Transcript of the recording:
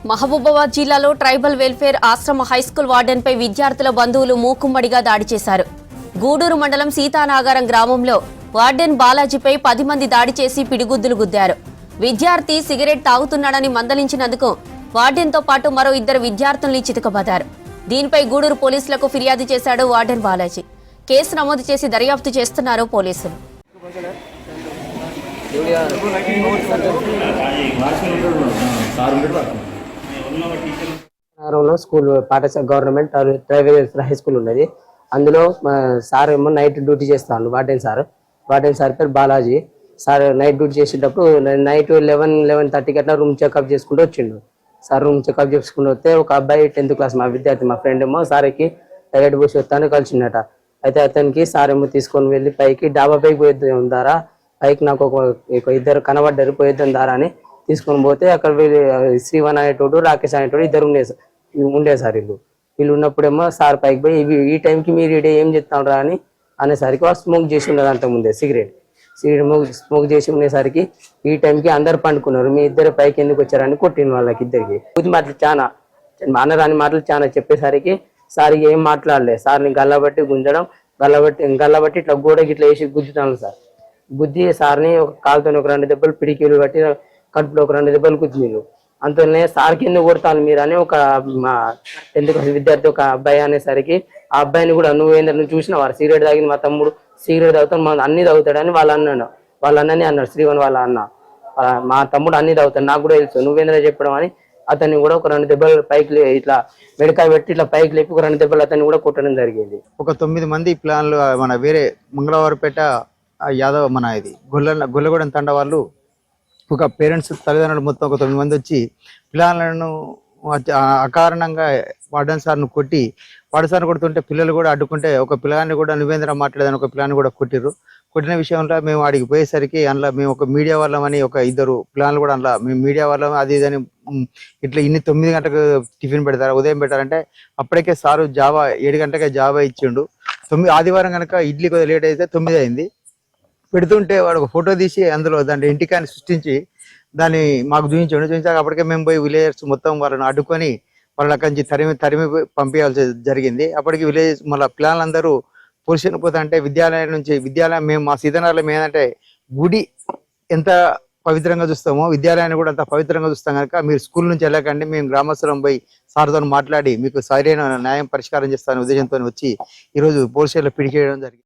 మహబూబాబాద్ జిల్లాలో tribal welfare ఆశ్రమ high school వార్డెన్పై విద్యార్థుల బంధువులు మూకుమ్మడిగా దాడి చేశారు. గూడూరు మండలం సీతానాగారం గ్రామంలో వార్డెన్ బాలాజీపై 10 మంది దాడి చేసి పిడిగుద్దులు గుద్దారు. విద్యార్థి సిగరెట్ తాగుతున్నాడని మందలించినందుకు వార్డెన్తో పాటు మరో 2 విద్యార్థుల్ని చితకబడ్డారు. దీనిపై గూడూరు పోలీసులకు ఫిర్యాదు చేశాడు వార్డెన్ బాలాజీ. కేసు నమోదు చేసి దర్యాప్తు చేస్తున్నారు పోలీసులు. స్కూల్ పాఠశాల గవర్నమెంట్ ట్రైబల్ హై స్కూల్ ఉన్నది. అందులో సార్ ఏమో నైట్ డ్యూటీ చేస్తాను. వార్డెన్ సార్ పేరు బాలాజీ. సార్ నైట్ డ్యూటీ చేసేటప్పుడు నైట్ 11:30కి అట్లా రూమ్ చెకప్ చేసుకుంటూ వచ్చిండు. సార్ రూమ్ చెకప్ చేసుకుంటూ వస్తే ఒక అబ్బాయి 10th క్లాస్ మా విద్యార్థి మా ఫ్రెండ్ ఏమో సార్కి టైలెట్ పోసి వస్తాను కలిసిండట. అయితే అతనికి సార్ ఏమో తీసుకొని వెళ్ళి పైకి డాబా పైకి పోయేద్దాం దారా, పైకి నాకు ఒక 2 కనబడ్డారు, పోయేద్దాం దారా అని తీసుకొని పోతే అక్కడ శ్రీవన్ అనేటోడు రాకేష్ అనేటోడు 2 ఉండే సార్. వీళ్ళు ఉన్నప్పుడేమో సార్ పైకి పోయి ఈ టైంకి మీరు ఇడే ఏం చెప్తాను అని అనేసరికి వాళ్ళు స్మోక్ చేసి ఉండదు. అంతకుముందే సిగరెట్ స్మోక్ చేసి ఉండేసరికి ఈ టైంకి అందరు పండుకున్నారు. మీ 2 పైకి ఎందుకు వచ్చారని కొట్టిన వాళ్ళకి 2కి బుద్ధి మాటలు చాలా అనరాని మాటలు చాలా చెప్పేసరికి సార్ ఏం మాట్లాడలేదు. సార్ని గల్లబట్టి గుంజడం, గల్లబట్టి ఇట్లా గోడకి ఇట్లా వేసి గుద్దుతాను. సార్ గుద్ది సార్ని ఒక కాలుతో ఒక 2 దెబ్బలు పిడికిలు బట్టి కడుపులో ఒక 2 దెబ్బలు గుద్దిలు. అంతనే సార్కి ఎందుకు కొడతాను మీరు అని ఒక మా 10th క్లాస్ విద్యార్థి ఒక అబ్బాయి అనేసరికి ఆ అబ్బాయిని కూడా నువ్వు చూసిన వారు సిగరెట్ తాగింది, మా తమ్ముడు సిగరెట్ తాగుతాడు, మా అన్ని తాగుతాడని వాళ్ళ అన్నని అన్నాడు. శ్రీవన్ వాళ్ళ అన్న మా తమ్ముడు అన్ని తాగుతాడు, నాకు కూడా తెలుసు, నువ్వేంద్ర చెప్పడం అని అతన్ని కూడా ఒక 2 దెబ్బలు పైకి ఇట్లా మెడకాయ పెట్టి ఇట్లా పైకి లేపి ఒక 2 దెబ్బలు అతన్ని కూడా కొట్టడం జరిగింది. ఒక 9 మంది ప్లాన్లు మన వేరే మంగళవారపేట యాదవ్ మన ఇది గొల్లగూడెం తండ వాళ్ళు ఒక పేరెంట్స్ తల్లిదండ్రులు మొత్తం ఒక 9 మంది వచ్చి పిల్లలను అకారణంగా వార్డెన్ సార్ను కొట్టి వార్డెన్ సార్ను కొడుతుంటే పిల్లలు కూడా అడ్డుకుంటే ఒక పిల్లాన్ని కూడా నువ్వేంద్ర మాట్లాడేదని ఒక పిల్లాన్ని కూడా కొట్టిన విషయంలో మేము ఆడికి పోయేసరికి అందులో మేము ఒక మీడియా వాళ్ళమని ఒక 2 పిల్లలు కూడా అందులో మేము మీడియా వాళ్ళం అది ఇదని ఇట్లా 9 గంటలకు టిఫిన్ పెడతారు, ఉదయం పెట్టారంటే అప్పటికే సారు 7 గంటలకే జాబా ఇచ్చిండు. ఆదివారం కనుక ఇడ్లీ కొద్దిగా లేట్ అయితే 9 అయింది. పెడుతుంటే వాడు ఒక ఫోటో తీసి అందులో దాంట్లో ఇంటికాన్ని సృష్టించి దాన్ని మాకు చూపించాక అప్పటికే మేము పోయి విలేజర్స్ మొత్తం వాళ్ళని అడ్డుకొని వాళ్ళ అక్కడి నుంచి తరిమి పంపించాల్సి జరిగింది. అప్పటికి విలేజ్ మళ్ళీ పిల్లలందరూ పోలీసులు పోతా అంటే విద్యాలయం మేము మా సీతనాలయం ఏంటంటే గుడి ఎంత పవిత్రంగా చూస్తామో విద్యాలయాన్ని కూడా అంత పవిత్రంగా చూస్తాం కనుక మీరు స్కూల్ నుంచి వెళ్ళకండి, మేము గ్రామస్తులం పోయి సార్తో మాట్లాడి మీకు సరైన న్యాయం పరిష్కారం చేస్తానే ఉద్దేశంతో వచ్చి ఈరోజు పోలీసులు పిడికేయడం జరిగింది.